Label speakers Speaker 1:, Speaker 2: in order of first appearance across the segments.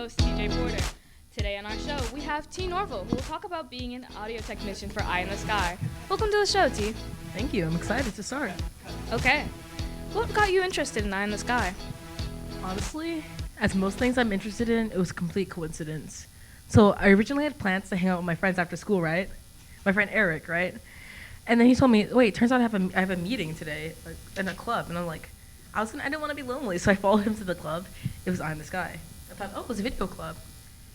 Speaker 1: host, TJ Porter. Today on our show, we have T Norville, who will talk about being an audio technician for Eye in the Sky. Welcome to the show, T.
Speaker 2: Thank you. I'm excited to start.
Speaker 1: Okay. What got you interested in Eye in the Sky?
Speaker 2: Honestly, as most things I'm interested in, it was a complete coincidence. So I originally had plans to hang out with my friends after school, right? My friend Eric, right? And then he told me, wait, turns out I have a meeting today in a club. And I'm like, I didn't want to be lonely, so I followed him to the club. It was Eye in the Sky. I thought, oh, it was a video club.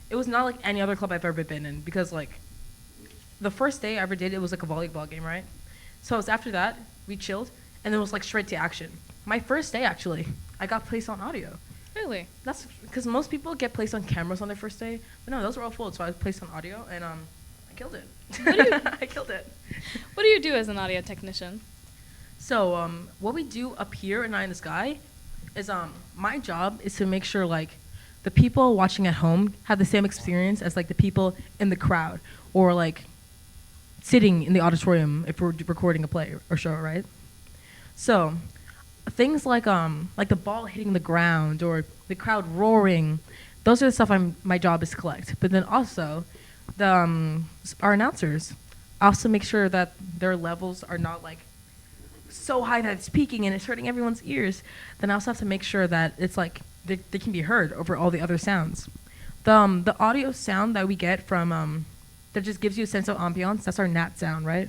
Speaker 2: It was not like any other club I've ever been in because, like, the first day I ever did, it was like a volleyball game, right? So it was after that, we chilled, and then it was like straight to action. My first day, actually, I got placed on audio.
Speaker 1: Really?
Speaker 2: That's because most people get placed on cameras on their first day, but no, those were all full, so I was placed on audio, and I killed it. I killed it.
Speaker 1: What do you do as an audio technician?
Speaker 2: So what we do up here in Eye in the Sky is my job is to make sure like the people watching at home have the same experience as like the people in the crowd or like sitting in the auditorium if we're recording a play or show, right? So things like the ball hitting the ground or the crowd roaring, those are the stuff my job is to collect. But then also the our announcers also make sure that their levels are not like so high that it's peaking and it's hurting everyone's ears. Then I also have to make sure that it's like they can be heard over all the other sounds. The audio sound that we get from that just gives you a sense of ambiance, that's our nat sound, right?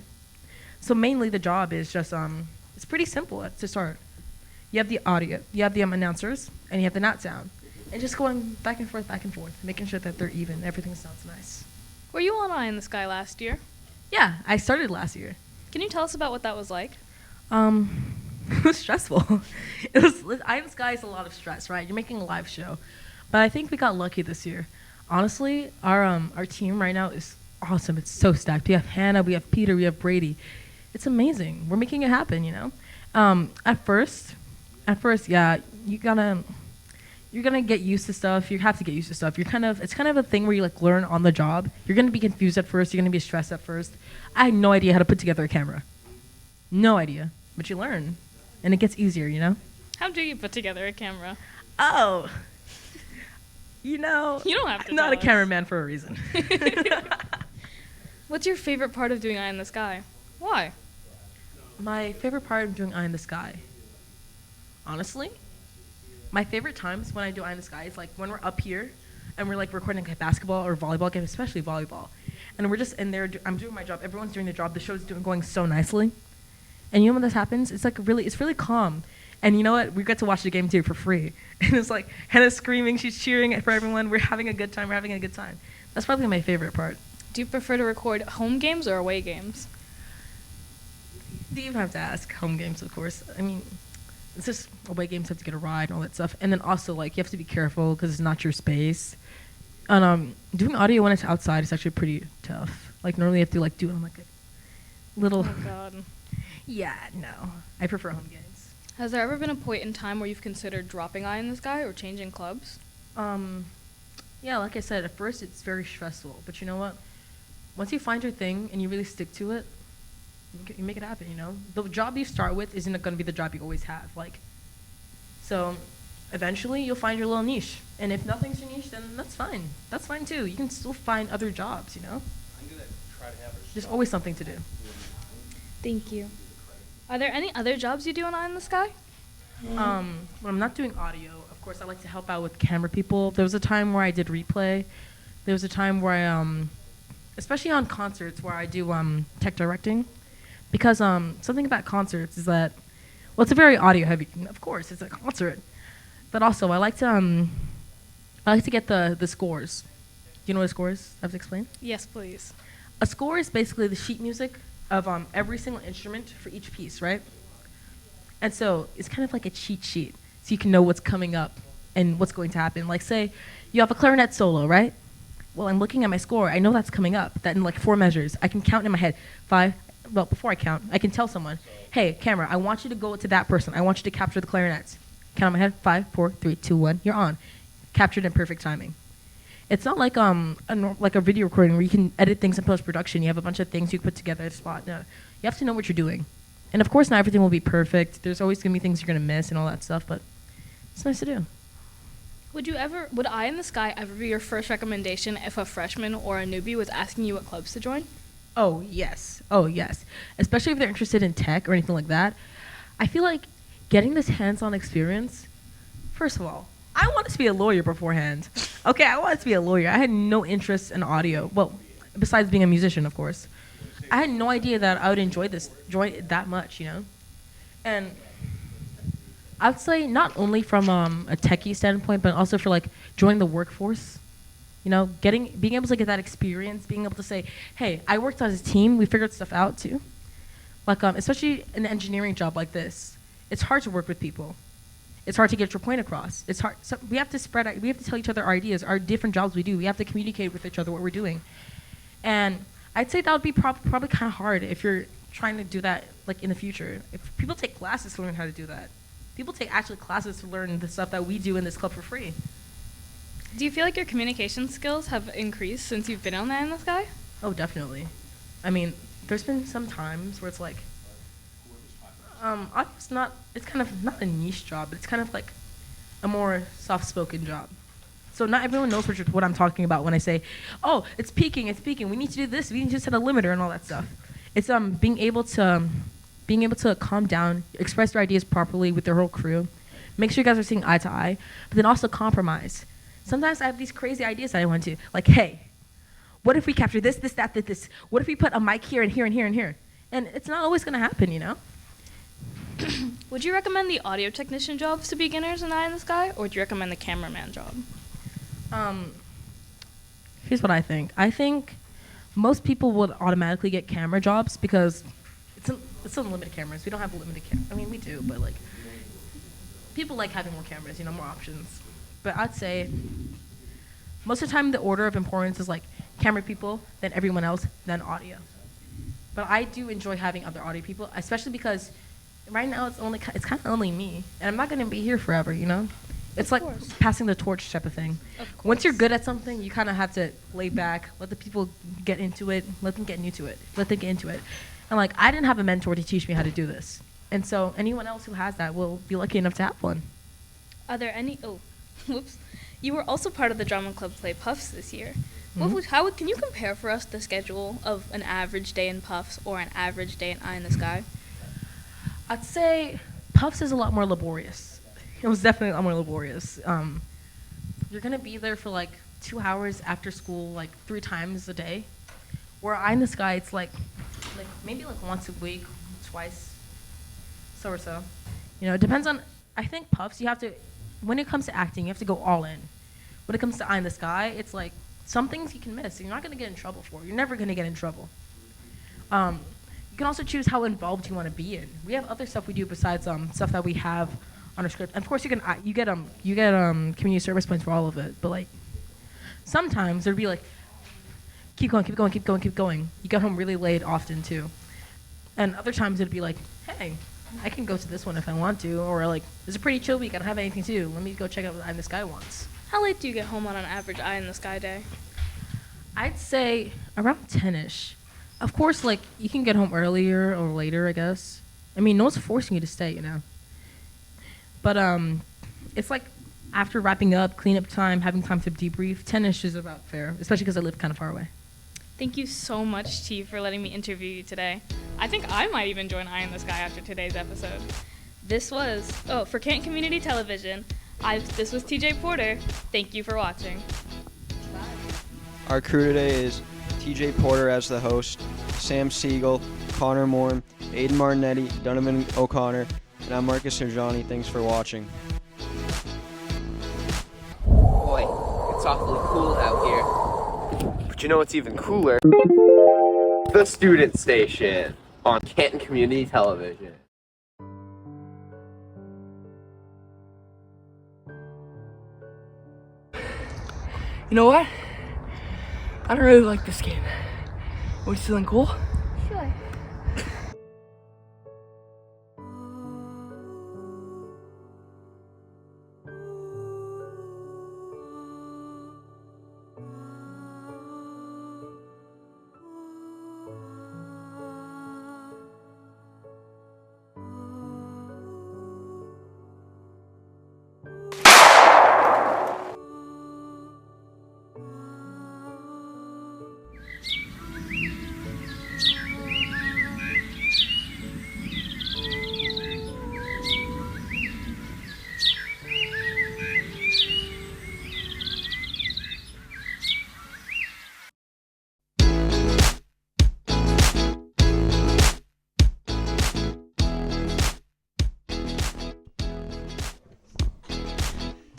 Speaker 2: So mainly the job is just it's pretty simple to start. You have the audio, you have the announcers, and you have the nat sound. And just going back and forth, making sure that they're even, everything sounds nice.
Speaker 1: Were you on Eye in the Sky last year?
Speaker 2: Yeah, I started last year.
Speaker 1: Can you tell us about what that was like?
Speaker 2: It was stressful. Eye in the Sky is a lot of stress, right? You're making a live show. But I think we got lucky this year. Honestly, our team right now is awesome. It's so stacked. We have Hannah, we have Peter, we have Brady. It's amazing. We're making it happen, you know? At first, yeah, you're gonna get used to stuff. You have to get used to stuff. It's kind of a thing where you like learn on the job. You're gonna be confused at first. You're gonna be stressed at first. I had no idea how to put together a camera. No idea. But you learn, and it gets easier, you know?
Speaker 1: How do you put together a camera?
Speaker 2: Oh, you know,
Speaker 1: You don't have to
Speaker 2: I'm not
Speaker 1: tell
Speaker 2: a
Speaker 1: us.
Speaker 2: cameraman for a reason.
Speaker 1: What's your favorite part of doing Eye in the Sky? Why?
Speaker 2: My favorite part of doing Eye in the Sky, honestly, my favorite times when I do Eye in the Sky is like when we're up here and we're like recording like a basketball or volleyball game, especially volleyball, and we're just in there. I'm doing my job. Everyone's doing their job. The show's going so nicely. And you know when this happens? It's really calm. And you know what? We get to watch the game too for free. And it's like Hannah's screaming, she's cheering for everyone. We're having a good time. That's probably my favorite part.
Speaker 1: Do you prefer to record home games or away games?
Speaker 2: Do you even have to ask? Home games, of course. I mean, it's just away games have to get a ride and all that stuff. And then also like you have to be careful because it's not your space. And doing audio when it's outside is actually pretty tough. Like normally you have to like do it on like a little.
Speaker 1: Oh God.
Speaker 2: Yeah, no. I prefer home games.
Speaker 1: Has there ever been a point in time where you've considered dropping Eye in the Sky or changing clubs?
Speaker 2: Yeah, like I said, at first it's very stressful. But you know what? Once you find your thing and you really stick to it, you make it happen, you know? The job you start with isn't going to be the job you always have. Like, so eventually you'll find your little niche. And if nothing's your niche, then that's fine. That's fine too. You can still find other jobs, you know? There's always something to do.
Speaker 1: Thank you. Are there any other jobs you do on Eye in the Sky?
Speaker 2: When I'm not doing audio, of course, I like to help out with camera people. There was a time where I did replay. There was a time where I, especially on concerts, where I do tech directing. Because something about concerts is that, well, it's a very audio heavy. Of course, it's a concert. But also, I like to get the scores. Do you know what a score is? I have to explain.
Speaker 1: Yes, please.
Speaker 2: A score is basically the sheet music of every single instrument for each piece, right? And so it's kind of like a cheat sheet, so you can know what's coming up and what's going to happen. Like say you have a clarinet solo, right? Well, I'm looking at my score. I know that's coming up, that in like 4 measures. I can count in my head. 5, well, before I count, I can tell someone, hey, camera, I want you to go to that person. I want you to capture the clarinets. Count in my head, 5, 4, 3, 2, 1, you're on. Captured in perfect timing. It's not like like a video recording where you can edit things in post-production. You have a bunch of things you can put together at a spot. No, you have to know what you're doing. And of course, not everything will be perfect. There's always going to be things you're going to miss and all that stuff, but it's nice to do.
Speaker 1: Would Eye in the Sky ever be your first recommendation if a freshman or a newbie was asking you what clubs to join?
Speaker 2: Oh, yes. Oh, yes. Especially if they're interested in tech or anything like that. I feel like getting this hands-on experience, first of all, I wanted to be a lawyer beforehand. Okay, I wanted to be a lawyer. I had no interest in audio. Well, besides being a musician, of course. I had no idea that I would enjoy it that much, you know? And I'd say not only from a techie standpoint, but also for like joining the workforce. You know, being able to get that experience, being able to say, hey, I worked as a team, we figured stuff out too. Like, especially an engineering job like this, it's hard to work with people. It's hard to get your point across. It's hard. So we have to tell each other our ideas, our different jobs we do. We have to communicate with each other what we're doing. And I'd say that would be probably kind of hard if you're trying to do that like in the future. If people take classes to learn how to do that. People take actually classes to learn the stuff that we do in this club for free.
Speaker 1: Do you feel like your communication skills have increased since you've been on Eye in the Sky?
Speaker 2: Oh, definitely. I mean, there's been some times where it's like, it's kind of not a niche job, but it's kind of like a more soft-spoken job. So not everyone knows what I'm talking about when I say, oh, it's peaking, we need to do this, we need to set a limiter and all that stuff. It's being able to calm down, express their ideas properly with their whole crew, make sure you guys are seeing eye to eye, but then also compromise. Sometimes I have these crazy ideas that I want to, like, hey, what if we capture this, that, this? What if we put a mic here and here and here and here? And it's not always going to happen, you know?
Speaker 1: Would you recommend the audio technician jobs to beginners in Eye in the Sky, or would you recommend the cameraman job?
Speaker 2: Here's what I think. I think most people would automatically get camera jobs because it's unlimited cameras. We don't have limited cameras. I mean, we do, but like people like having more cameras, you know, more options. But I'd say most of the time the order of importance is like camera people, then everyone else, then audio. But I do enjoy having other audio people, especially because right now it's kind of only me, and I'm not going to be here forever, you know? It's like passing the torch type of thing. Once you're good at something, you kind of have to lay back, let the people get into it, let them get into it. And like, I didn't have a mentor to teach me how to do this. And so anyone else who has that will be lucky enough to have one.
Speaker 1: Are there any, whoops. You were also part of the drama club play Puffs this year.
Speaker 2: Mm-hmm.
Speaker 1: Can you compare for us the schedule of an average day in Puffs or an average day in Eye in the Sky?
Speaker 2: I'd say Puffs is a lot more laborious. It was definitely a lot more laborious. You're going to be there for like 2 hours after school, like 3 times a day. Where Eye in the Sky, it's like maybe like once a week, twice, so or so. You know, it depends on, I think Puffs, when it comes to acting, you have to go all in. When it comes to Eye in the Sky, it's like some things you can miss. You're not going to get in trouble for. You're never going to get in trouble. You can also choose how involved you want to be in. We have other stuff we do besides stuff that we have on our script. And of course, you get community service points for all of it. But like sometimes there'd be like, keep going. You get home really late often too. And other times it'd be like, hey, I can go to this one if I want to, or like, it's a pretty chill week. I don't have anything to do. Let me go check out what Eye in the Sky wants.
Speaker 1: How late do you get home on an average Eye in the Sky day?
Speaker 2: I'd say around 10ish. Of course, like, you can get home earlier or later, I guess. I mean, no one's forcing you to stay, you know. But it's like after wrapping up, cleanup time, having time to debrief, 10ish is about fair, especially because I live kind of far away.
Speaker 1: Thank you so much, T, for letting me interview you today. I think I might even join Eye in the Sky after today's episode. This was, for Canton Community Television, this was TJ Porter. Thank you for watching. Bye.
Speaker 3: Our crew today is TJ Porter as the host, Sam Siegel, Connor Moore, Aiden Martinetti, Donovan O'Connor, and I'm Marcus Serjani. Thanks for watching.
Speaker 4: Boy, it's awfully cool out here. But you know what's even cooler? The Student Station on Canton Community Television.
Speaker 5: You know what? I don't really like this game. Are we feeling cool?
Speaker 1: Sure.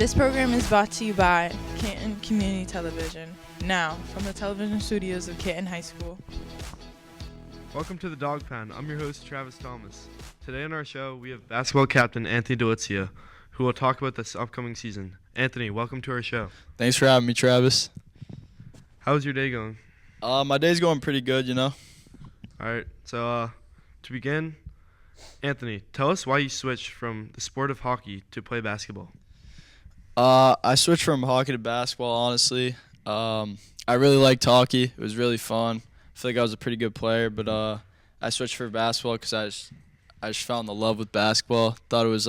Speaker 6: This program is brought to you by Canton Community Television. Now, from the television studios of Canton High School.
Speaker 7: Welcome to the Dog Pound. I'm your host, Travis Thomas. Today on our show, we have basketball captain Anthony Diletizia, who will talk about this upcoming season. Anthony, welcome to our show.
Speaker 8: Thanks for having me, Travis.
Speaker 7: How's your day going?
Speaker 8: My day's going pretty good, you know.
Speaker 7: All right, so to begin, Anthony, tell us why you switched from the sport of hockey to play basketball.
Speaker 8: I switched from hockey to basketball, honestly. I really liked hockey. It was really fun. I feel like I was a pretty good player, but I switched for basketball because I just found the love with basketball. Thought it was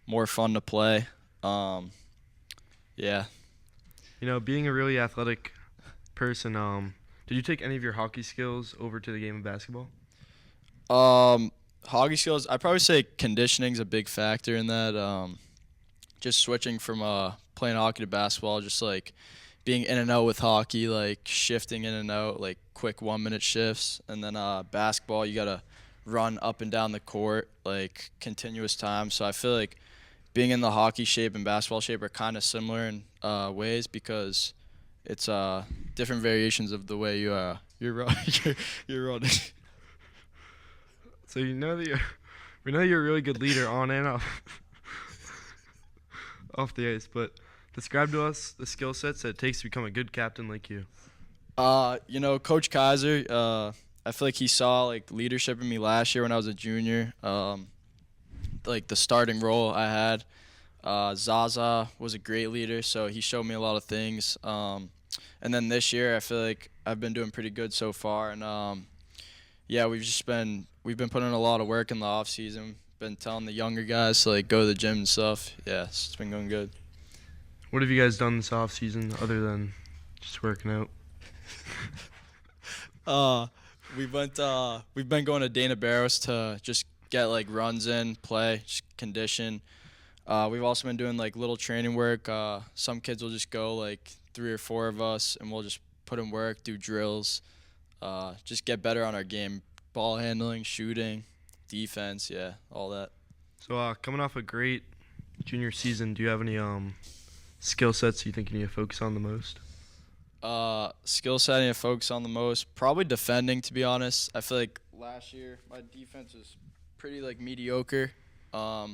Speaker 8: more fun to play. Yeah.
Speaker 7: You know, being a really athletic person, did you take any of your hockey skills over to the game of basketball?
Speaker 8: Hockey skills, I'd probably say conditioning's a big factor in that. Just switching from playing hockey to basketball, just like being in and out with hockey, like shifting in and out, like quick 1-minute shifts. And then basketball, you got to run up and down the court, like continuous time. So I feel like being in the hockey shape and basketball shape are kind of similar in ways because it's different variations of the way you're running.
Speaker 7: So you know that we know you're a really good leader on and off the ice, but describe to us the skill sets that it takes to become a good captain like you.
Speaker 8: You know, Coach Kaiser, I feel like he saw like leadership in me last year when I was a junior. Like the starting role I had. Zaza was a great leader, so he showed me a lot of things. And then this year, I feel like I've been doing pretty good so far. And yeah, we've been putting in a lot of work in the off season. Been telling the younger guys to like go to the gym and stuff. Yeah, it's been going good.
Speaker 7: What have you guys done this off season other than just working out?
Speaker 8: We've been going to Dana Barros to just get like runs in, play, just condition. We've also been doing like little training work. Some kids will just go like 3 or 4 of us, and we'll just put in work, do drills, just get better on our game, ball handling, shooting, defense, yeah, all that.
Speaker 7: So coming off a great junior season, do you have any skill sets you think you need to focus on the most?
Speaker 8: Skill set I need to focus on the most, probably defending, to be honest. I feel like last year my defense was pretty like mediocre. I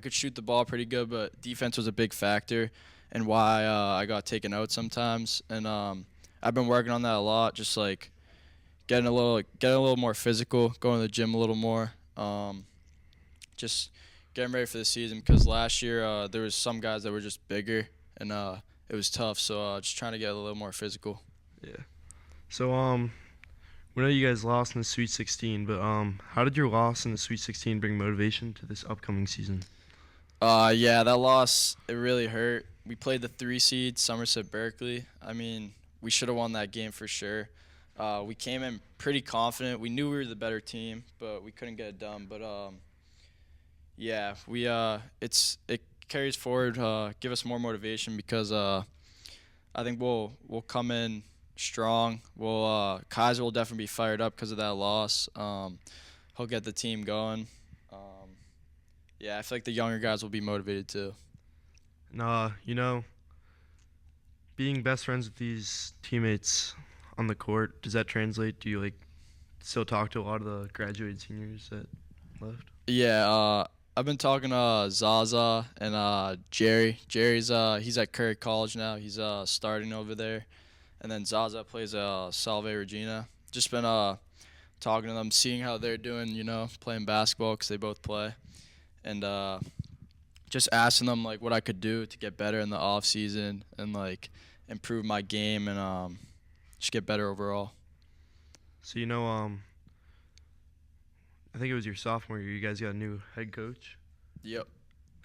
Speaker 8: could shoot the ball pretty good, but defense was a big factor and why I got taken out sometimes. And I've been working on that a lot, just like getting a little more physical, going to the gym a little more, just getting ready for the season. Because last year there was some guys that were just bigger and it was tough. So just trying to get a little more physical.
Speaker 7: Yeah. So we know you guys lost in the Sweet 16, but how did your loss in the Sweet 16 bring motivation to this upcoming season?
Speaker 8: Yeah, that loss, it really hurt. We played the 3 seed, Somerset Berkeley. I mean, we should have won that game for sure. We came in pretty confident. We knew we were the better team, but we couldn't get it done. But yeah, it carries forward, give us more motivation because I think we'll come in strong. Kaiser will definitely be fired up because of that loss. He'll get the team going. Yeah, I feel like the younger guys will be motivated too.
Speaker 7: And, you know, being best friends with these teammates on the court, does that translate? Do you like still talk to a lot of the graduated seniors that left?
Speaker 8: Yeah, I've been talking to Zaza and Jerry. Jerry's he's at Curry College now. He's starting over there. And then Zaza plays Salve Regina. Just been talking to them, seeing how they're doing, you know, playing basketball because they both play. And just asking them, like, what I could do to get better in the off season and, like, improve my game and just get better overall.
Speaker 7: So, you know, I think it was your sophomore year. You guys got a new head coach?
Speaker 8: Yep.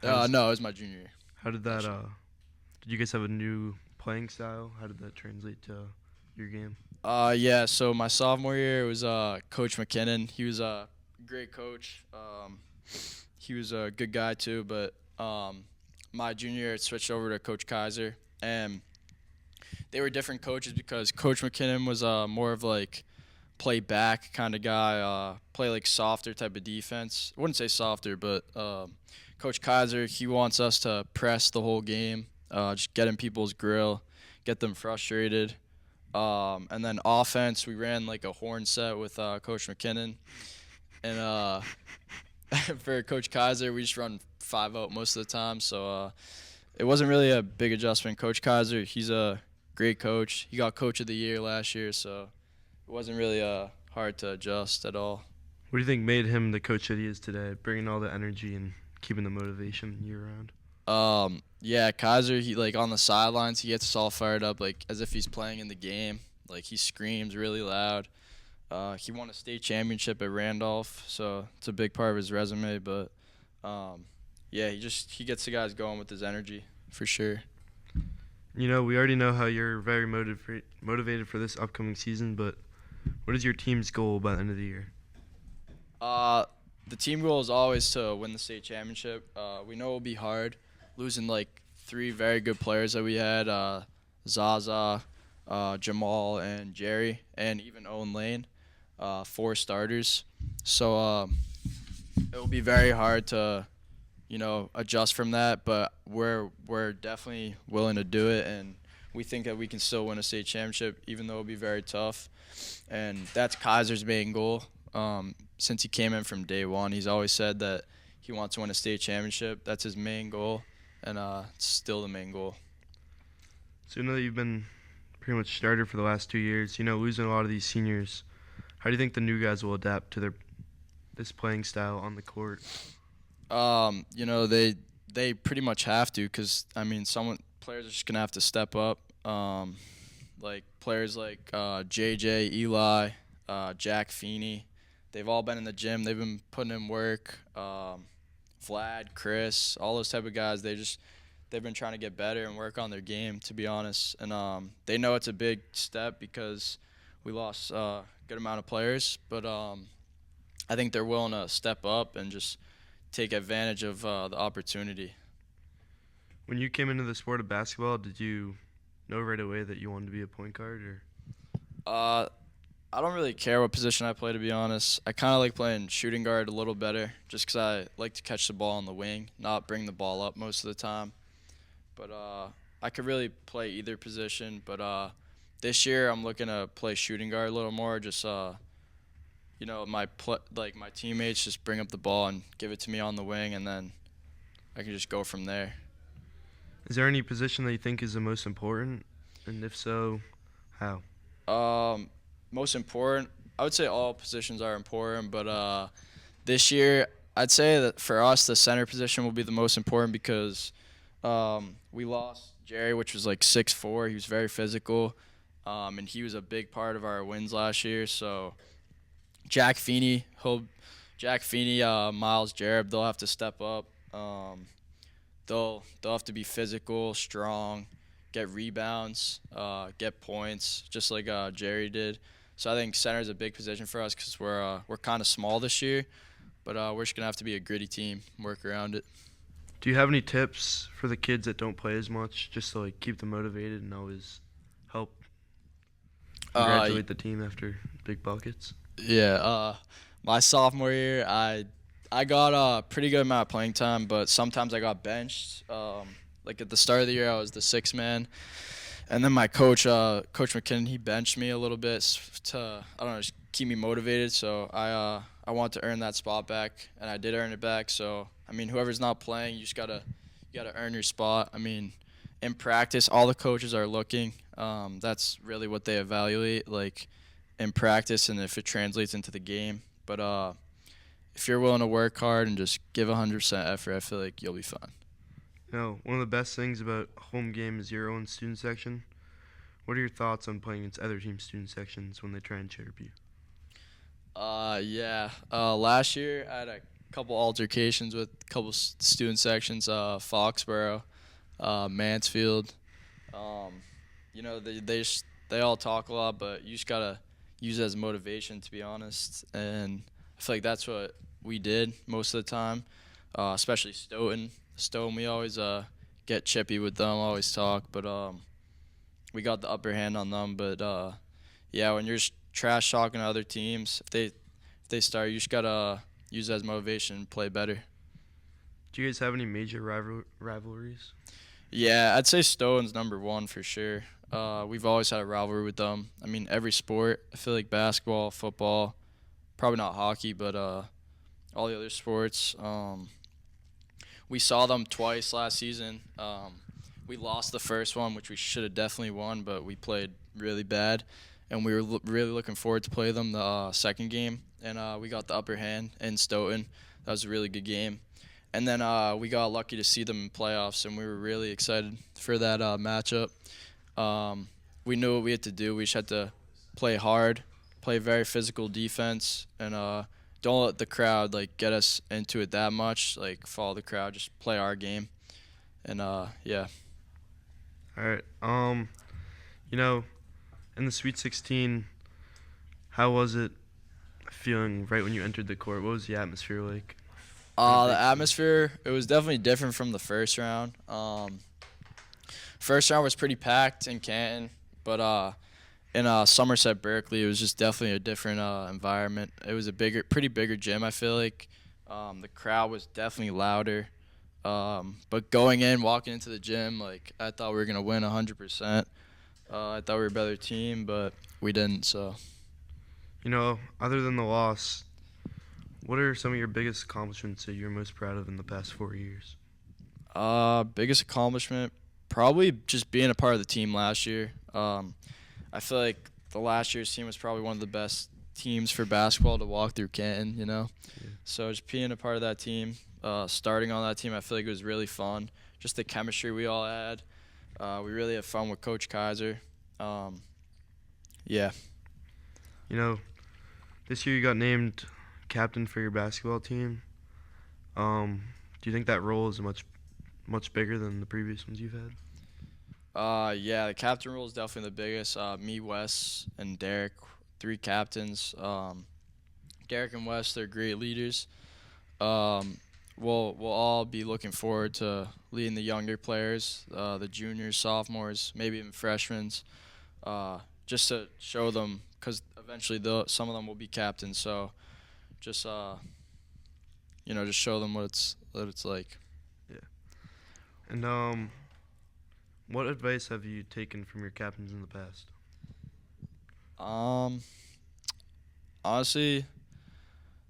Speaker 8: No, it was my junior year.
Speaker 7: How did that did you guys have a new playing style? How did that translate to your game?
Speaker 8: Yeah, so my sophomore year it was Coach McKinnon. He was a great coach. He was a good guy too, but my junior year it switched over to Coach Kaiser, and they were different coaches because Coach McKinnon was more of like play back kind of guy, play like softer type of defense. I wouldn't say softer, but Coach Kaiser, he wants us to press the whole game, just get in people's grill, get them frustrated. And then offense, we ran like a horn set with Coach McKinnon. And for Coach Kaiser, we just run 5-out most of the time. So it wasn't really a big adjustment. Coach Kaiser, he's a great coach. He got Coach of the Year last year, so it wasn't really hard to adjust at all.
Speaker 7: What do you think made him the coach that he is today, bringing all the energy and keeping the motivation year-round?
Speaker 8: Yeah, Kaiser, he like on the sidelines, he gets us all fired up like as if he's playing in the game. Like he screams really loud. He won a state championship at Randolph, so it's a big part of his resume. But yeah, he gets the guys going with his energy for sure.
Speaker 7: You know, we already know how you're very motivated for this upcoming season, but what is your team's goal by the end of the year?
Speaker 8: The team goal is always to win the state championship. We know it'll be hard, losing like 3 very good players that we had, Zaza, Jamal, and Jerry, and even Owen Lane, 4 starters. So it will be very hard to, adjust from that, but we're definitely willing to do it, and we think that we can still win a state championship, even though it'll be very tough. And that's Kaiser's main goal. Since he came in from day one, he's always said that he wants to win a state championship. That's his main goal, and it's still the main goal.
Speaker 7: So you know that you've been pretty much starter for the last 2 years. Losing a lot of these seniors. How do you think the new guys will adapt to this playing style on the court?
Speaker 8: They pretty much have to, because players are just gonna have to step up. Like players like JJ, Eli, Jack Feeney. They've all been in the gym. They've been putting in work. Vlad, Chris, all those type of guys. They've been trying to get better and work on their game, to be honest. And they know it's a big step because we lost a good amount of players. But I think they're willing to step up and just take advantage of the opportunity.
Speaker 7: When you came into the sport of basketball, did you know right away that you wanted to be a point guard, or?
Speaker 8: I don't really care what position I play, to be honest. I kind of like playing shooting guard a little better, just because I like to catch the ball on the wing, not bring the ball up most of the time. But I could really play either position. But this year I'm looking to play shooting guard a little more. Just my teammates just bring up the ball and give it to me on the wing, and then I can just go from there.
Speaker 7: Is there any position that you think is the most important, and if so, how?
Speaker 8: Most important, I would say all positions are important, but this year I'd say that for us the center position will be the most important because we lost Jerry, which was like 6'4". He was very physical, and he was a big part of our wins last year. So Jack Feeney, Miles Jareb, they'll have to step up. They'll have to be physical, strong, get rebounds, get points, just like Jerry did. So I think center is a big position for us because we're kind of small this year, but we're just gonna have to be a gritty team, work around it.
Speaker 7: Do you have any tips for the kids that don't play as much, just to keep them motivated and always help congratulate the team after big buckets?
Speaker 8: Yeah, my sophomore year, I got a pretty good amount of playing time, but sometimes I got benched. At the start of the year, I was the 6th man. And then my coach, Coach McKinnon, he benched me a little bit to, just keep me motivated. So I want to earn that spot back, and I did earn it back. So, whoever's not playing, you gotta earn your spot. In practice, all the coaches are looking. That's really what they evaluate, in practice, and if it translates into the game. But if you're willing to work hard and just give 100% effort, I feel like you'll be fine.
Speaker 7: One of the best things about home game is your own student section. What are your thoughts on playing against other team student sections when they try and chirp you?
Speaker 8: Last year I had a couple altercations with a couple student sections, Foxborough, Mansfield. They all talk a lot, but you just gotta use it as motivation, to be honest. And I feel like that's what we did most of the time, especially Stoughton. We always get chippy with them, always talk, but we got the upper hand on them. But when you're trash talking to other teams, if they start, you just gotta use that as motivation and play better.
Speaker 7: Do you guys have any major rivalries?
Speaker 8: Yeah, I'd say Stoughton's number one for sure. We've always had a rivalry with them. I mean, every sport. I feel like basketball, football, probably not hockey, but all the other sports. We saw them twice last season. We lost the first one, which we should have definitely won, but we played really bad, and we were really looking forward to play them the second game, and we got the upper hand in Stoughton. That was a really good game. And then we got lucky to see them in playoffs, and we were really excited for that matchup. We knew what we had to do. We just had to play hard, play very physical defense, and don't let the crowd get us into it that much. Follow the crowd, just play our game, and yeah.
Speaker 7: All right. In the Sweet 16, how was it feeling right when you entered the court? What was the atmosphere like?
Speaker 8: The atmosphere, it was definitely different from the first round. First round was pretty packed in Canton, but in Somerset, Berkeley, it was just definitely a different environment. It was a pretty bigger gym, I feel like. The crowd was definitely louder. But walking into the gym, I thought we were going to win 100%. I thought we were a better team, but we didn't, so.
Speaker 7: Other than the loss, what are some of your biggest accomplishments that you're most proud of in the past 4 years?
Speaker 8: Biggest accomplishment, probably just being a part of the team last year. I feel like the last year's team was probably one of the best teams for basketball to walk through Canton, Yeah. So just being a part of that team, starting on that team, I feel like it was really fun. Just the chemistry we all had. We really had fun with Coach Kaiser. Yeah.
Speaker 7: This year you got named captain for your basketball team. Do you think that role is much bigger than the previous ones you've had?
Speaker 8: Yeah, the captain role is definitely the biggest. Me, Wes, and Derek, 3 captains. Derek and Wes, they're great leaders. We'll all be looking forward to leading the younger players, the juniors, sophomores, maybe even freshmen, just to show them, because eventually some of them will be captains. So just just show them what it's like.
Speaker 7: Yeah. And what advice have you taken from your captains in the past?
Speaker 8: Honestly,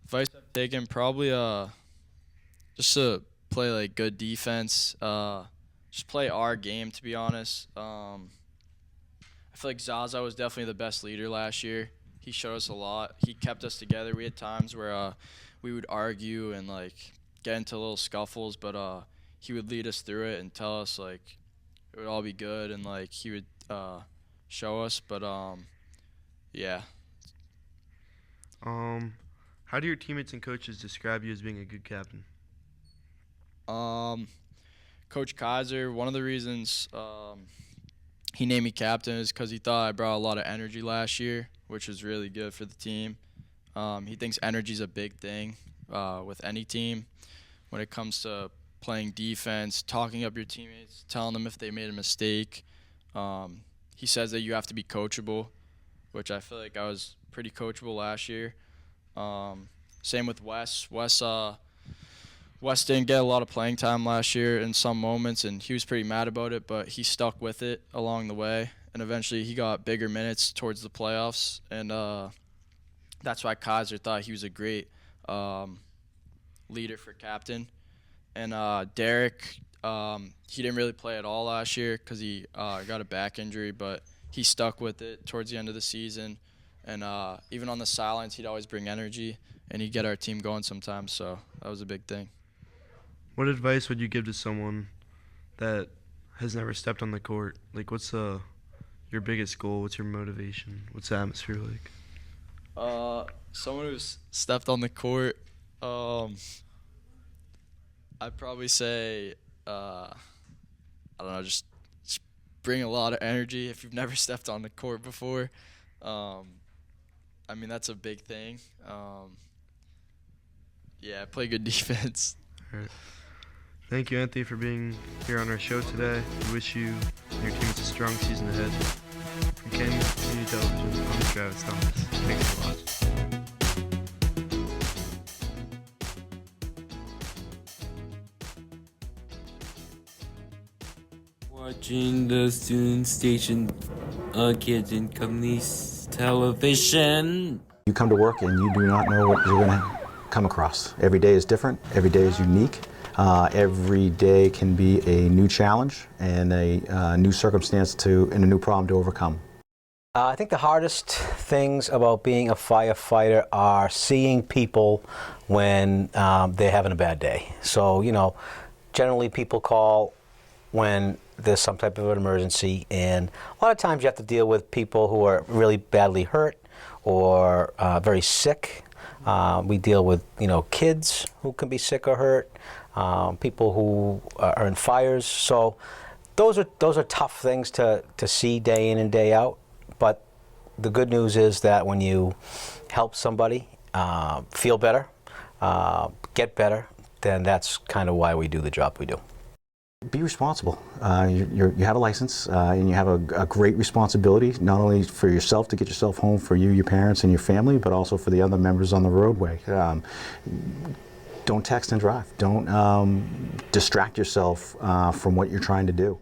Speaker 8: advice I've taken probably just to play good defense. Just play our game, to be honest. I feel like Zaza was definitely the best leader last year. He showed us a lot. He kept us together. We had times where we would argue and get into little scuffles, but he would lead us through it and tell us it would all be good, and he would show us. But yeah.
Speaker 7: How do your teammates and coaches describe you as being a good captain?
Speaker 8: Coach Kaiser, one of the reasons he named me captain is because he thought I brought a lot of energy last year, which was really good for the team. He thinks energy is a big thing with any team when it comes to playing defense, talking up your teammates, telling them if they made a mistake. He says that you have to be coachable, which I feel like I was pretty coachable last year. Same with Wes. Wes didn't get a lot of playing time last year in some moments, and he was pretty mad about it, but he stuck with it along the way, and eventually he got bigger minutes towards the playoffs, and that's why Kaiser thought he was a great leader for captain. And Derek, he didn't really play at all last year because he got a back injury, but he stuck with it towards the end of the season, and even on the sidelines, he'd always bring energy, and he'd get our team going sometimes, so that was a big thing.
Speaker 7: What advice would you give to someone that has never stepped on the court? What's your biggest goal? What's your motivation? What's the atmosphere like?
Speaker 8: Someone who's stepped on the court, I'd probably say, I don't know, just bring a lot of energy if you've never stepped on the court before. I mean, that's a big thing. Yeah, play good defense.
Speaker 7: All right. Thank you, Anthony, for being here on our show today. We wish you and your teammates a strong season ahead. From Canton Community Television, I'm Travis Thomas. Thanks for watching.
Speaker 9: Watching the student station on Canton Community Television.
Speaker 10: You come to work and you do not know what you're going to come across. Every day is different. Every day is unique. Every day can be a new challenge and a new circumstance and a new problem to overcome.
Speaker 11: I think the hardest things about being a firefighter are seeing people when they're having a bad day. So, generally people call when there's some type of an emergency, and a lot of times you have to deal with people who are really badly hurt or very sick. We deal with kids who can be sick or hurt, people who are in fires. So those are tough things to see day in and day out. But the good news is that when you help somebody feel better, get better, then that's kind of why we do the job we do.
Speaker 10: Be responsible. You have a license and you have a great responsibility, not only for yourself to get yourself home for you, your parents, and your family, but also for the other members on the roadway. Don't text and drive. Don't distract yourself from what you're trying to do.